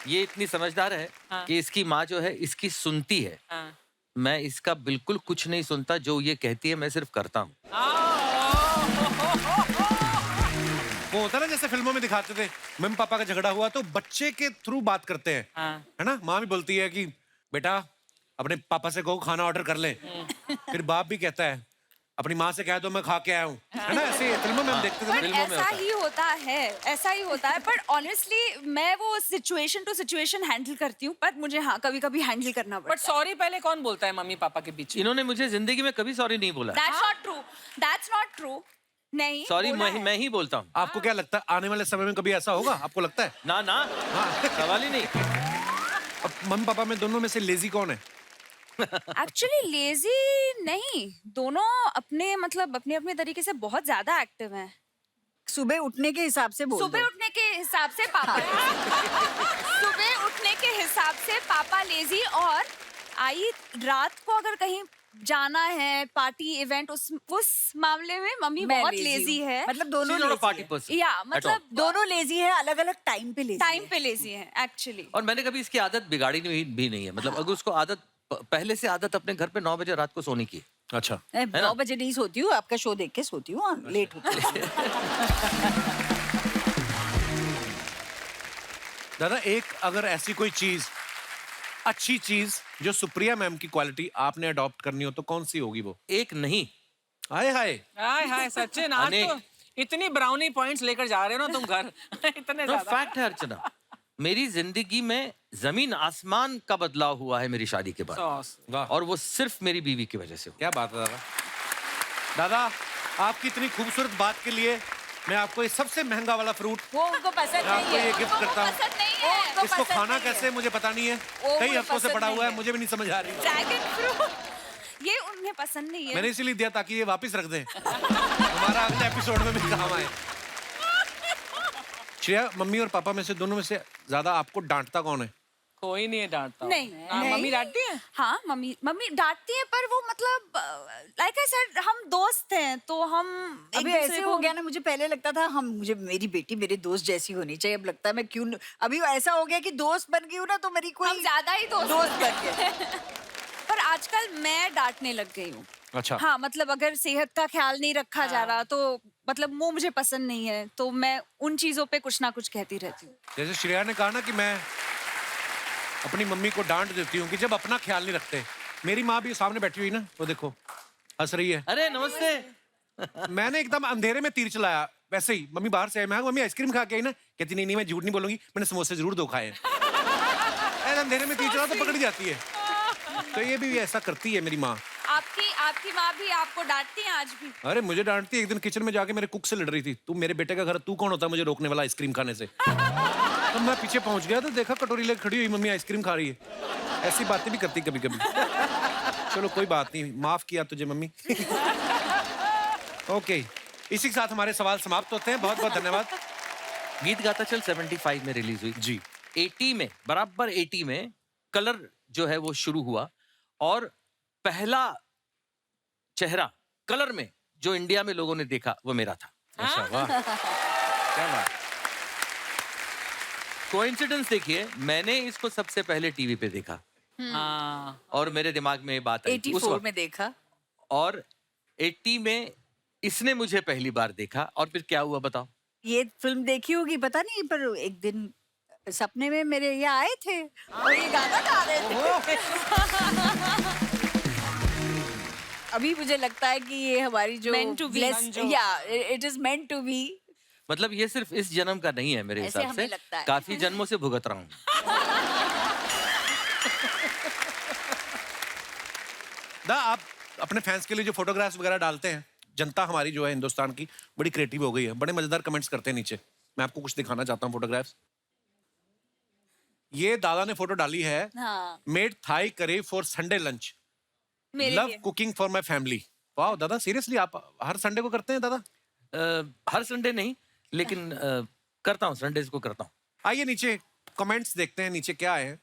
ये इतनी समझदार है हाँ। कि इसकी माँ जो है इसकी सुनती है। हाँ मैं इसका बिल्कुल कुछ नहीं सुनता, जो ये कहती है मैं सिर्फ करता हूँ। वो होता है ना जैसे फिल्मों में दिखाते थे, मम्मी पापा का झगड़ा हुआ तो बच्चे के थ्रू बात करते हैं, हाँ। है ना। माँ भी बोलती है कि बेटा अपने पापा से कहो खाना ऑर्डर कर ले। फिर बाप भी कहता है अपनी माँ से कह दो मैं खा के आया हूँ, है ना। ऐसे फिल्मों में हम देखते थे पर ना। फिल्मों में ऐसा होता है। ही होता है, ऐसा ही होता है। पर ऑनेस्टली मैं वो सिचुएशन टू सिचुएशन हैंडल करती हूँ, पर मुझे हाँ कभी कभी हैंडल करना बट पड़ता है। सॉरी पहले कौन बोलता है मम्मी पापा के बीच में? इन्होंने मुझे जिंदगी में कभी सॉरी नहीं बोला। That's not true, that's not true. नहीं सॉरी बोला है। मैं ही बोलता हूँ। आपको क्या लगता है आने वाले समय में कभी ऐसा होगा, आपको लगता है? ना ना, सवाल ही नहीं। अब मम्मी पापा में दोनों में से लेजी कौन है? एक्चुअली लेजी नहीं, दोनों अपने मतलब अपने अपने तरीके से बहुत ज्यादा एक्टिव हैं। सुबह उठने के हिसाब से बोल सुबह दो। उठने के हिसाब से पापा सुबह उठने के हिसाब से पापा लेजी, और आई रात को अगर कहीं जाना है पार्टी इवेंट, उस मामले में मम्मी मैं बहुत lazy लेजी हूँ। है। मतलब दोनों She's not a lazy party है। person या at all। मतलब दोनों लेजी है, अलग अलग टाइम पे लेजी टाइम पे लेजी है एक्चुअली। और मैंने कभी इसकी आदत बिगाड़ी भी नहीं है। मतलब अगर उसको आदत पहले से आदत अपने घर पे 9 बजे रात को सोने की है। अच्छा, मैं ना? 9 बजे नहीं सोती हूँ, आपका शो देख के सोती हूँ, लेट होती हूँ। दादा एक अगर ऐसी कोई चीज, अच्छी चीज जो सुप्रिया मैम की क्वालिटी आपने अडॉप्ट करनी हो तो कौन सी होगी वो? एक नहीं, हाय हाय, हाय हाय सचिन, आज अनेक। तो इतनी ब्राउनी पॉइंट्स लेकर जा रहे हो ना तुम घर। इतने ज्यादा। फैक्ट है अर्चना, मेरी जिंदगी में जमीन आसमान का बदलाव हुआ है मेरी शादी के बाद, सॉस। वाह, और वो सिर्फ मेरी बीवी की वजह से हुआ। क्या बात है दादा। दादा आपकी इतनी खूबसूरत बात के लिए मैं आपको ये सबसे महंगा वाला फ्रूट वो उनको पसंद मैं आपको नहीं ये है। गिफ्ट करता हूँ। पसंद नहीं वो है। उनको इसको पसंद खाना नहीं है। कैसे मुझे पता नहीं है, वो कई मुझे हफ्तों से पसंद पड़ा नहीं हुआ है, है। मुझे भी नहीं समझ आ रही। ड्रैगन फ्रूट ये उन्हें पसंद नहीं है। मैंने इसीलिए दिया ताकि ये वापस रख दें, हमारा अगले एपिसोड में भी काम आए। श्रेया, मम्मी और पापा में से दोनों में से ज्यादा आपको डांटता कौन है? कोई नहीं है डांटता। नहीं, हाँ, नहीं। मम्मी डांटती है? हाँ मम्मी डांटती है, पर वो मतलब लाइक आई सेड हम दोस्त हैं तो हम एक अभी दूसरे ऐसे को- हो गया ना, मुझे पहले लगता था हम मुझे मेरी बेटी मेरे दोस्त जैसी होनी चाहिए, अब लगता है मैं क्यों अभी ऐसा हो गया कि दोस्त बन गई हूँ ना, तो मेरी हम कोई ज्यादा ही दोस्त दोस्त बन गए। पर आजकल मैं डांटने लग गई हूँ। अच्छा, हाँ मतलब अगर सेहत का ख्याल नहीं रखा जा रहा तो मतलब वो मुझे पसंद नहीं है, तो मैं उन चीजों पे कुछ ना कुछ कहती रहती हूँ। जैसे श्रेया ने कहा ना कि मैं अपनी मम्मी को डांट देती हूँ कि जब अपना ख्याल नहीं रखते। मेरी माँ भी सामने बैठी हुई ना, वो देखो हंस रही है। अरे नमस्ते। मैंने एकदम अंधेरे में तीर चलाया, वैसे ही मम्मी बाहर से आई, मैं कहा, मम्मी आइसक्रीम खा के आई ना? कहती नहीं नहीं मैं झूठ नहीं बोलूंगी, मैंने समोसे जरूर 2 खाए हैं। ऐसे अंधेरे में तीर चला तो पकड़ जाती है, तो ये भी ऐसा करती है मेरी माँ। आपकी माँ भी आपको डांटती है आज भी? अरे मुझे डांटती है, एक दिन किचन में जाके मेरे कुक से लड़ रही थी, तू मेरे बेटे का घर, तू कौन होता है मुझे रोकने वाला आइसक्रीम खाने से? तो मैं पीछे पहुंच गया तो देखा कटोरी लेकर खड़ी हुई मम्मी आइसक्रीम खा रही है। ऐसी बातें भी करती कभी कभी। चलो कोई बात नहीं, माफ किया तुझे मम्मी। ओके, इसी के साथ हमारे सवाल समाप्त होते हैं, बहुत बहुत धन्यवाद। गीत गाता चल 75 में रिलीज हुई जी, 80 में, बराबर 80 में कलर जो है वो शुरू हुआ, और पहला चेहरा कलर में जो इंडिया में लोगों ने देखा वो मेरा था। अच्छा वाह, क्या बात। कोइंसिडेंस देखिए, मैंने इसको सबसे पहले टीवी पे देखा हाँ। और मेरे दिमाग में ये बात आई थी उस 84 वक्त। में देखा। और 80 में इसने मुझे पहली बार देखा, और फिर क्या हुआ बताओ? ये फिल्म देखी होगी पता नहीं, पर एक दिन सपने में मेरे यहाँ आए थे और ये गाना गा रहे थे। अभी मुझे लगता है कि ये हमारी जो Meant to be, संजो। या it is meant to be. मतलब ये सिर्फ इस जन्म का नहीं है मेरे ऐसे हिसाब से, हमें लगता है। काफी जन्मों से भुगत रहा हूँ। आप अपने फैंस के लिए जो फोटोग्राफ्स वगैरह डालते हैं, जनता हमारी जो है हिंदुस्तान की बड़ी क्रिएटिव हो गई है, बड़े मजेदार कमेंट्स करते हैं नीचे। मैं आपको कुछ दिखाना चाहता हूँ फोटोग्राफ्स। ये दादा ने फोटो डाली है, हाँ made Thai curry for Sunday lunch, मेरे लव लिए। Cooking for my family. वाह दादा, सीरियसली आप हर संडे को करते हैं दादा? हर संडे नहीं, लेकिन करता हूँ, संडेज को करता हूँ। आइए नीचे कमेंट्स देखते हैं, नीचे क्या है।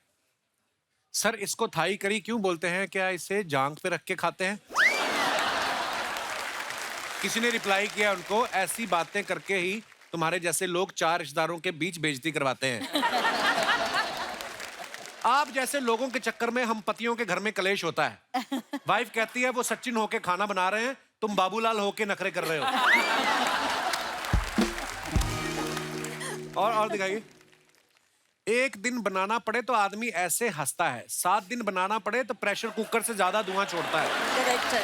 सर इसको थाई करी क्यों बोलते हैं, क्या इसे जांग पे रख के खाते हैं? किसी ने रिप्लाई किया उनको, ऐसी बातें करके ही तुम्हारे जैसे लोग 4 रिश्तेदारों के बीच बेइज्जती करवाते हैं। आप जैसे लोगों के चक्कर में हम पतियों के घर में कलेश होता है। वाइफ कहती है वो सचिन होके खाना बना रहे हैं, तुम बाबूलाल होके नखरे कर रहे हो। और दिखाइए। एक दिन बनाना पड़े तो आदमी ऐसे हंसता है, 7 दिन बनाना पड़े तो प्रेशर कुकर से ज्यादा धुआं छोड़ता है। करेक्ट है।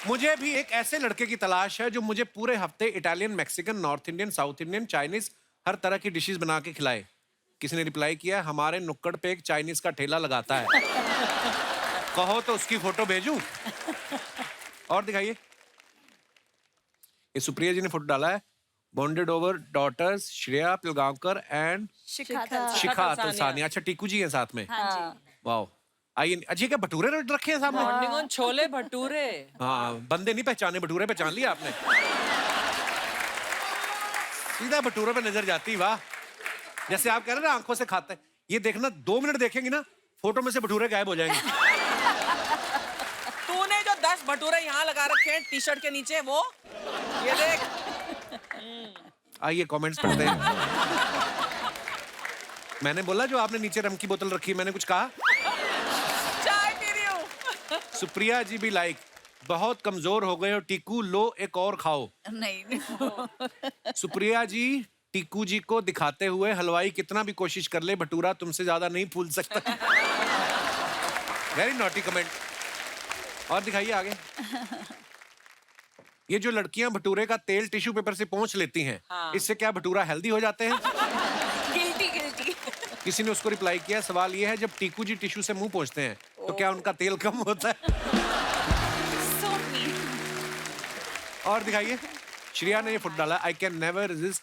मुझे भी एक ऐसे लड़के की तलाश है जो मुझे पूरे हफ्ते Italian, Mexican, north Indian, south Indian, Chinese हर तरह की डिशेस बना के खिलाए। किसी ने रिप्लाई किया, हमारे नुक्कड़ पे एक चाइनीज का ठेला लगाता है, कहो तो उसकी फोटो भेजूं। और दिखाइए, ये सुप्रिया जी ने फोटो डाला है। Bonded over daughters Shreya Pilgaonkar and Shikha Shikha Talsania. अच्छा, टीकू जी हैं साथ में। वाह, आइए। अच्छा, क्या भटूरे रखे हैं सामने? Morning on chole bhature. हाँ, बंदे नहीं पहचाने, भटूरे पहचान लिया आपने। सीधा भटूरे पे नजर जाती। वाह, जैसे आप कह रहे हैं ना आंखों से खाते हैं। ये देखना, 2 मिनट देखेंगे ना, फोटो में से भटूरे गायब हो जाएंगे। तूने जो 10 भटूरे यहाँ लगा रखे हैं टी शर्ट के नीचे, वो ये देख। आइए कमेंट्स पढ़ते हैं। मैंने बोला जो आपने नीचे रम की बोतल रखी, मैंने कुछ कहा? चाय पी रही हूँ। सुप्रिया जी भी लाइक, बहुत कमजोर हो गए हो टीकू, लो एक और खाओ। नहीं। सुप्रिया जी टीकू जी को दिखाते हुए, हलवाई कितना भी कोशिश कर ले भटूरा तुमसे ज्यादा नहीं फूल सकता। Very naughty comment. और दिखाइए आगे। ये जो लड़कियां भटूरे का तेल टिश्यू पेपर से पोंछ लेती हैं, इससे क्या भटूरा हेल्दी हो जाते हैं? गिल्टी। किसी ने उसको रिप्लाई किया, सवाल ये है जब टीकू जी टिश्यू से मुंह पोंछते हैं तो क्या उनका तेल कम होता है? So mean. और दिखाइए, श्रेया ने ये फोटो डाला, आई कैन नेवर रेजिस्ट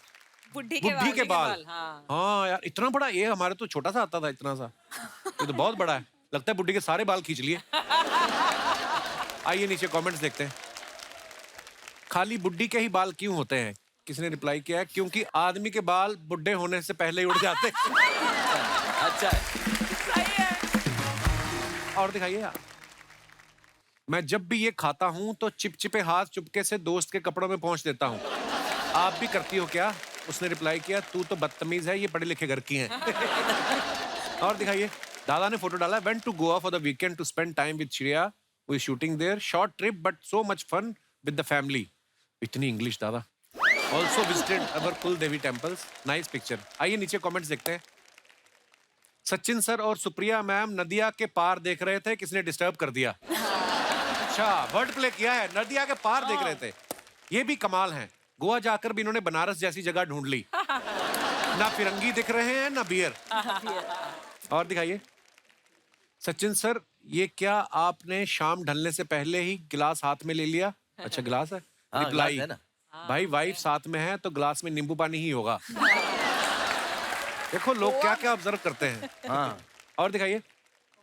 बुढ़ी बुढ़ी के बाल। हाँ। हाँ यार, इतना बड़ा, ये हमारे तो छोटा सा आता था, इतना सा। ये तो बहुत बड़ा है, लगता है बुढ़ी के सारे बाल खींच लिए। आइए नीचे कमेंट्स देखते हैं। खाली बुढ़ी के ही बाल क्यों होते हैं? किसी ने रिप्लाई किया है, क्योंकि आदमी के बाल बुढ़े होने से पहले ही उड़ जाते हैं। अच्छा है। सही है। और दिखाइए यार, मैं जब भी ये खाता हूं तो चिपचिपे हाथ चुपके से दोस्त के कपड़ों में पहुंच देता हूं, आप भी करती हो क्या? उसने रिप्लाई किया, तू तो बदतमीज है, ये पढ़े लिखे घर की हैं। और दिखाइए, दादा ने फोटो डाला, went to Goa for the weekend to spend time with Shreya, we shooting there, short trip but so much fun with the family. इतनी इंग्लिश दादा। Also visited our kul devi temples, nice picture. आइए नीचे कमेंट्स देखते हैं। सचिन सर और Supriya ma'am नदिया के पार देख रहे थे, किसने डिस्टर्ब कर दिया? अच्छा, वर्ड प्ले किया है, नदिया के पार देख रहे थे। ये भी कमाल है, गोवा जाकर भी इन्होंने बनारस जैसी जगह ढूंढ ली। ना फिरंगी दिख रहे हैं ना बियर। और दिखाइए, सचिन सर ये क्या आपने शाम ढलने से पहले ही गिलास हाथ में ले लिया? अच्छा, गिलास है। हाँ, रिप्लाई, ग्लास है ना। भाई वाइफ साथ में है तो ग्लास में नींबू पानी ही होगा। देखो लोग क्या क्या ऑब्जर्व करते हैं। हाँ। और दिखाइए,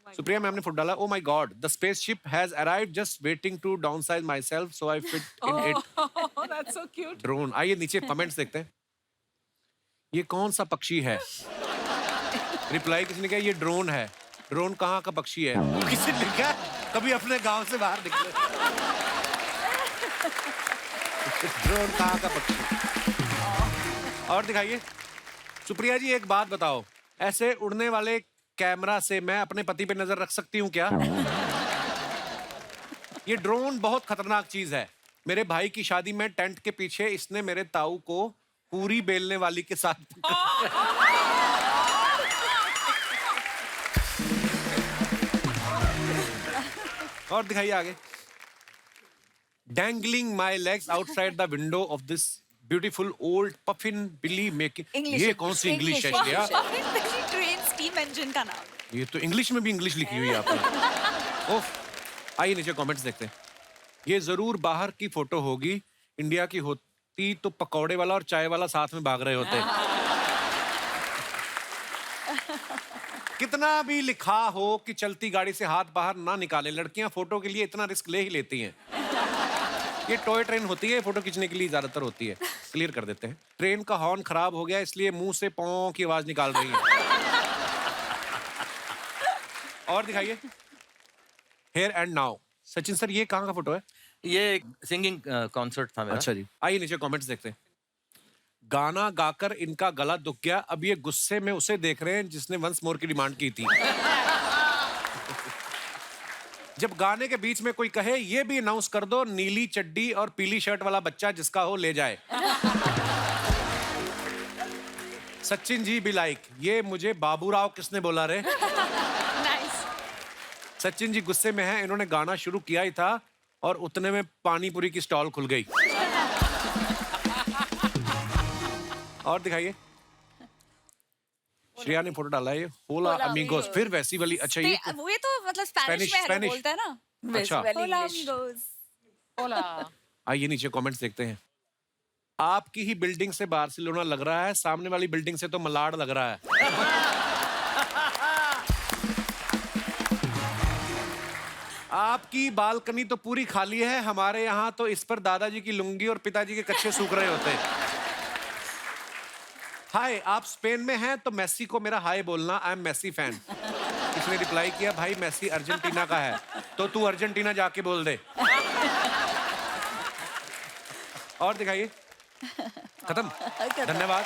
सुप्रिया मैम ने फुट डाला, oh my god the spaceship has arrived, just waiting to downsize myself so I fit in it. Oh, that's so cute. Drone. आइए नीचे कमेंट्स देखते हैं। ये कौन सा पक्षी है? रिप्लाई किसी ने किया, ये ड्रोन है। ड्रोन कहाँ का पक्षी है? किसी ने लिखा, कभी अपने गांव से बाहर निकले। ड्रोन कहाँ का पक्षी? और दिखाइए, सुप्रिया जी एक बात बताओ, ऐसे उड़ने वाले कैमरा से मैं अपने पति पे नजर रख सकती हूँ क्या? ये ड्रोन बहुत खतरनाक चीज है। मेरे भाई की शादी में टेंट के पीछे इसने मेरे ताऊ को पूरी बेलने वाली के साथ और दिखाइए आगे। Dangling my legs outside the window of this beautiful old puffin billy making। ये कौन सी इंग्लिश है श्रेया? ट्रेन स्टीम इंजन का नाम। ये तो इंग्लिश में भी इंग्लिश लिखी हुई है आपने। ओफ। आइए नीचे कमेंट्स देखते हैं। ये जरूर बाहर की फोटो होगी, इंडिया की होती तो पकौड़े वाला और चाय वाला साथ में भाग रहे होते। कितना भी लिखा हो कि चलती गाड़ी से हाथ बाहर ना निकालें, लड़कियां फोटो के लिए इतना रिस्क ले ही लेती हैं। ये टॉय ट्रेन होती है, फोटो खींचने के लिए ज्यादातर होती है। क्लियर कर देते हैं। ट्रेन का हॉर्न खराब हो गया इसलिए मुंह से पौ की आवाज निकाल रही है। और दिखाइए, here and now. Sachin sir ये कहाँ का फोटो है? ये सिंगिंग कॉन्सर्ट था मेरा। अच्छा जी। आइए नीचे कमेंट्स देखते हैं। गाना गाकर इनका गला दुख गया, अब ये गुस्से में उसे देख रहे हैं जिसने वंस मोर की डिमांड की थी। जब गाने के बीच में कोई कहे ये भी अनाउंस कर दो, नीली चड्डी और पीली शर्ट वाला बच्चा जिसका हो ले जाए। सचिन जी भी लाइक, ये मुझे बाबूराव किसने बोला रे? नाइस। सचिन जी गुस्से में हैं, इन्होंने गाना शुरू किया ही था और उतने में पानी पूरी की स्टॉल खुल गई। और दिखाइए, श्रेया ने फोटो डाला है, ये होला अमीगोस, फिर वैसी वाली। अच्छा ये वो ये तो मतलब स्पेनिश में स्पेनिश। बोलता है ना। अच्छा होला amigos। Hola. आइए नीचे कमेंट्स देखते हैं। आपकी ही बिल्डिंग से बार्सिलोना लग रहा है, सामने वाली बिल्डिंग से तो मलाड लग रहा है। आपकी बालकनी तो पूरी खाली है, हमारे यहाँ तो इस पर दादाजी की लुंगी और पिताजी के कच्चे सूख रहे होते हैं। हाय, आप स्पेन में हैं तो मेसी को मेरा हाय बोलना, आई एम मेसी फैन। इसने रिप्लाई किया, भाई मेसी अर्जेंटीना का है तो तू अर्जेंटीना जाके बोल दे। और दिखाइए, खत्म। धन्यवाद।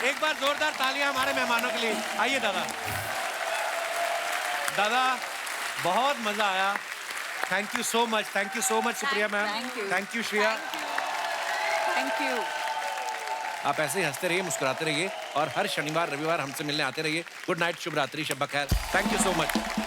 एक बार जोरदार तालियां हमारे मेहमानों के लिए। आइए दादा। दादा बहुत मजा आया, thank you so much, thank you so much Supriya ma'am, Thank you. Thank you Shreya. Thank you. आप ऐसे ही हंसते रहिए, मुस्कुराते रहिए और हर शनिवार रविवार हमसे मिलने आते रहिए। गुड नाइट, शुभ रात्रि, शब बखैर। Thank you so much.